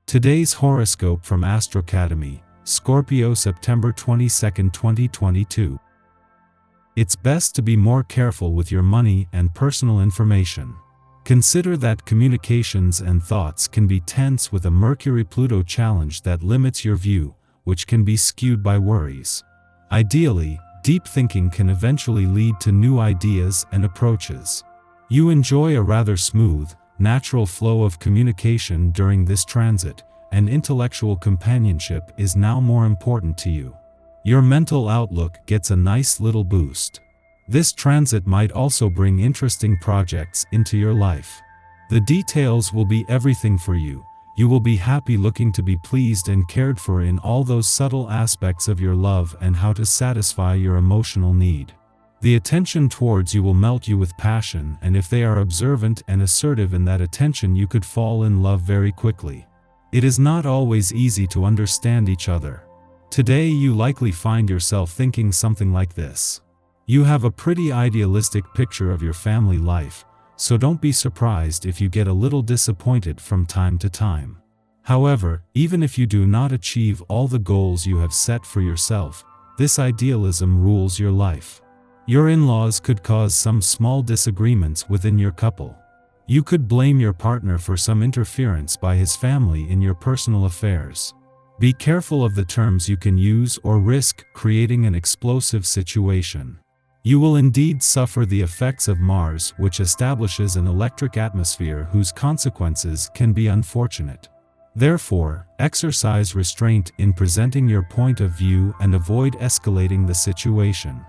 Today's horoscope from Astrocademy, Scorpio September 22, 2022. It's best to be more careful with your money and personal information. Consider that communications and thoughts can be tense with a Mercury-Pluto challenge that limits your view, which can be skewed by worries. Ideally, deep thinking can eventually lead to new ideas and approaches. You enjoy a rather smooth, natural flow of communication during this transit, and intellectual companionship is now more important to you. Your mental outlook gets a nice little boost. This transit might also bring interesting projects into your life. The details will be everything for you. You will be happy looking to be pleased and cared for in all those subtle aspects of your love and how to satisfy your emotional need. The attention towards you will melt you with passion, and if they are observant and assertive in that attention, you could fall in love very quickly. It is not always easy to understand each other. Today you likely find yourself thinking something like this. You have a pretty idealistic picture of your family life, so don't be surprised if you get a little disappointed from time to time. However, even if you do not achieve all the goals you have set for yourself, this idealism rules your life. Your in-laws could cause some small disagreements within your couple. You could blame your partner for some interference by his family in your personal affairs. Be careful of the terms you can use or risk creating an explosive situation. You will indeed suffer the effects of Mars, which establishes an electric atmosphere whose consequences can be unfortunate. Therefore, exercise restraint in presenting your point of view and avoid escalating the situation.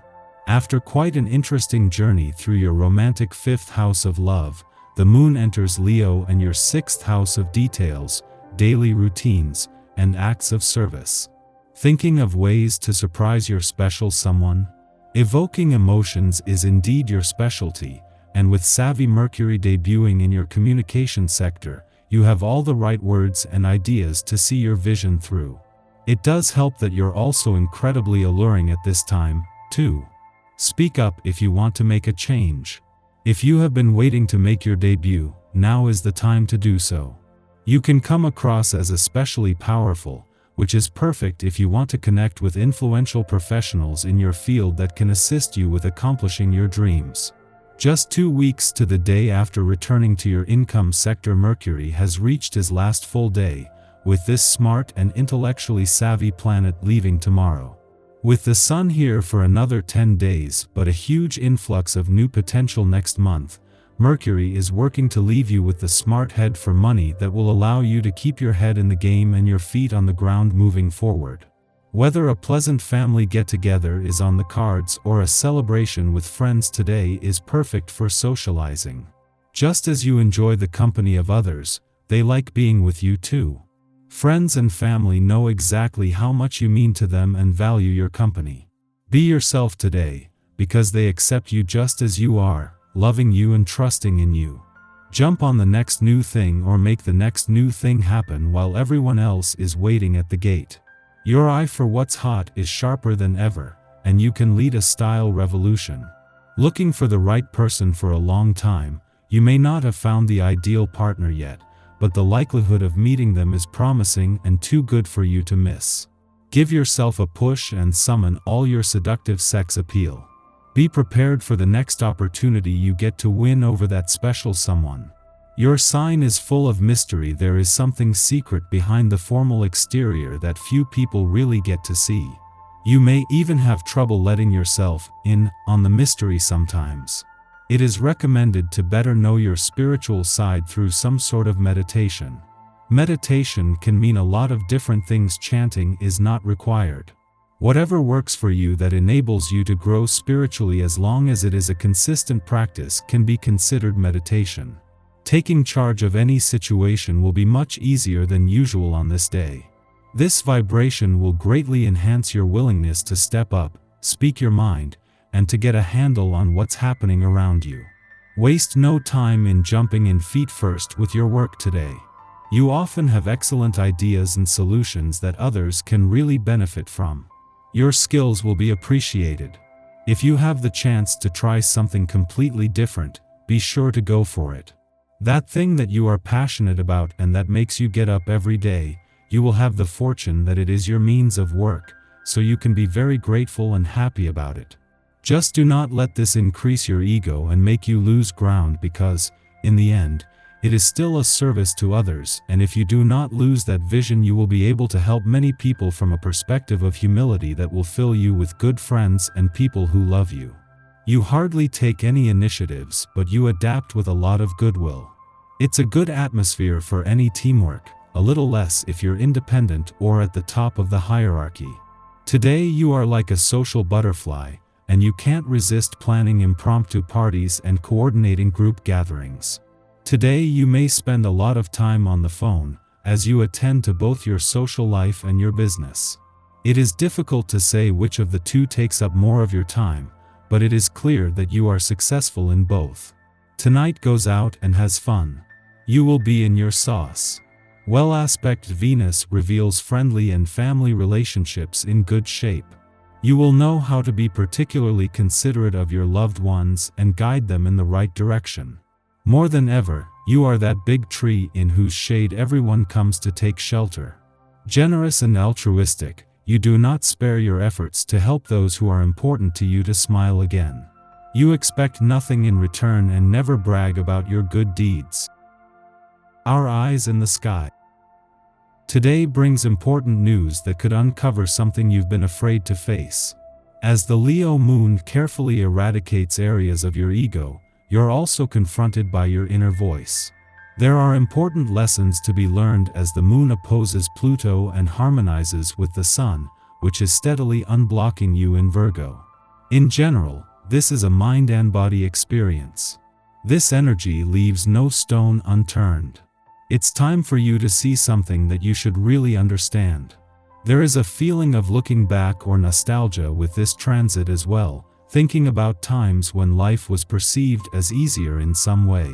After quite an interesting journey through your romantic 5th house of love, the moon enters Leo and your 6th house of details, daily routines, and acts of service. Thinking of ways to surprise your special someone? Evoking emotions is indeed your specialty, and with savvy Mercury debuting in your communication sector, you have all the right words and ideas to see your vision through. It does help that you're also incredibly alluring at this time, too. Speak up if you want to make a change. If you have been waiting to make your debut, now is the time to do so. You can come across as especially powerful, which is perfect if you want to connect with influential professionals in your field that can assist you with accomplishing your dreams. Just 2 weeks to the day after returning to your income sector, Mercury has reached his last full day, with this smart and intellectually savvy planet leaving tomorrow. With the Sun here for another 10 days but a huge influx of new potential next month, Mercury is working to leave you with the smart head for money that will allow you to keep your head in the game and your feet on the ground moving forward. Whether a pleasant family get-together is on the cards or a celebration with friends today is perfect for socializing. Just as you enjoy the company of others, they like being with you too. Friends and family know exactly how much you mean to them and value your company. Be yourself today, because they accept you just as you are, loving you and trusting in you. Jump on the next new thing or make the next new thing happen while everyone else is waiting at the gate. Your eye for what's hot is sharper than ever, and you can lead a style revolution. Looking for the right person for a long time, you may not have found the ideal partner yet, but the likelihood of meeting them is promising and too good for you to miss. Give yourself a push and summon all your seductive sex appeal. Be prepared for the next opportunity you get to win over that special someone. Your sign is full of mystery. There is something secret behind the formal exterior that few people really get to see. You may even have trouble letting yourself in on the mystery sometimes. It is recommended to better know your spiritual side through some sort of meditation. Meditation can mean a lot of different things. Chanting is not required. Whatever works for you that enables you to grow spiritually, as long as it is a consistent practice, can be considered meditation. Taking charge of any situation will be much easier than usual on this day. This vibration will greatly enhance your willingness to step up, speak your mind, and to get a handle on what's happening around you. Waste no time in jumping in feet first with your work today. You often have excellent ideas and solutions that others can really benefit from. Your skills will be appreciated. If you have the chance to try something completely different, be sure to go for it. That thing that you are passionate about and that makes you get up every day, you will have the fortune that it is your means of work, so you can be very grateful and happy about it. Just do not let this increase your ego and make you lose ground because, in the end, it is still a service to others, and if you do not lose that vision, you will be able to help many people from a perspective of humility that will fill you with good friends and people who love you. You hardly take any initiatives, but you adapt with a lot of goodwill. It's a good atmosphere for any teamwork, a little less if you're independent or at the top of the hierarchy. Today you are like a social butterfly, and you can't resist planning impromptu parties and coordinating group gatherings. Today you may spend a lot of time on the phone, as you attend to both your social life and your business. It is difficult to say which of the two takes up more of your time, but it is clear that you are successful in both. Tonight goes out and has fun. You will be in your sauce. Well aspect Venus reveals friendly and family relationships in good shape. You will know how to be particularly considerate of your loved ones and guide them in the right direction. More than ever, you are that big tree in whose shade everyone comes to take shelter. Generous and altruistic, you do not spare your efforts to help those who are important to you to smile again. You expect nothing in return and never brag about your good deeds. Our eyes in the sky. Today brings important news that could uncover something you've been afraid to face. As the Leo moon carefully eradicates areas of your ego, you're also confronted by your inner voice. There are important lessons to be learned as the moon opposes Pluto and harmonizes with the sun, which is steadily unblocking you in Virgo. In general, this is a mind and body experience. This energy leaves no stone unturned. It's time for you to see something that you should really understand. There is a feeling of looking back or nostalgia with this transit as well, thinking about times when life was perceived as easier in some way.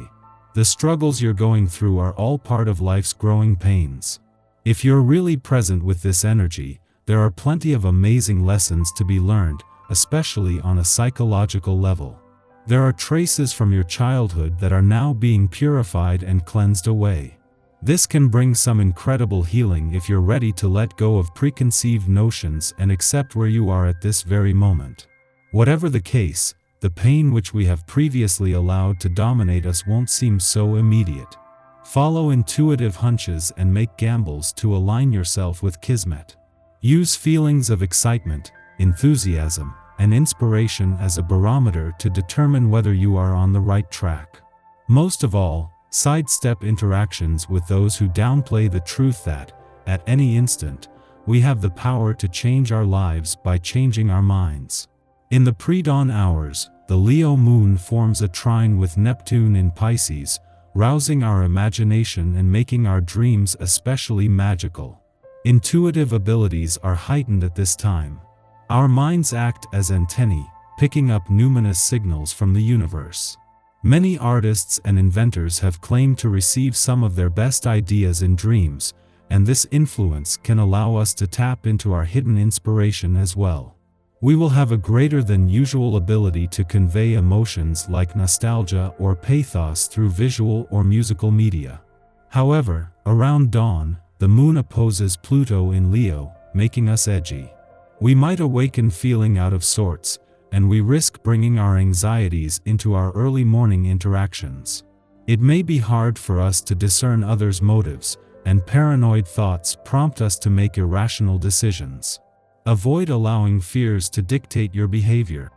The struggles you're going through are all part of life's growing pains. If you're really present with this energy, there are plenty of amazing lessons to be learned, especially on a psychological level. There are traces from your childhood that are now being purified and cleansed away. This can bring some incredible healing if you're ready to let go of preconceived notions and accept where you are at this very moment. Whatever the case, the pain which we have previously allowed to dominate us won't seem so immediate. Follow intuitive hunches and make gambles to align yourself with Kismet. Use feelings of excitement, enthusiasm, and inspiration as a barometer to determine whether you are on the right track. Most of all, sidestep interactions with those who downplay the truth that, at any instant, we have the power to change our lives by changing our minds. In the pre-dawn hours, the Leo moon forms a trine with Neptune in Pisces, rousing our imagination and making our dreams especially magical. Intuitive abilities are heightened at this time. Our minds act as antennae, picking up numinous signals from the universe. Many artists and inventors have claimed to receive some of their best ideas in dreams, and this influence can allow us to tap into our hidden inspiration as well. We will have a greater than usual ability to convey emotions like nostalgia or pathos through visual or musical media. However, around dawn, the moon opposes Pluto in Leo, making us edgy. We might awaken feeling out of sorts, and we risk bringing our anxieties into our early morning interactions. It may be hard for us to discern others' motives, and paranoid thoughts prompt us to make irrational decisions. Avoid allowing fears to dictate your behavior.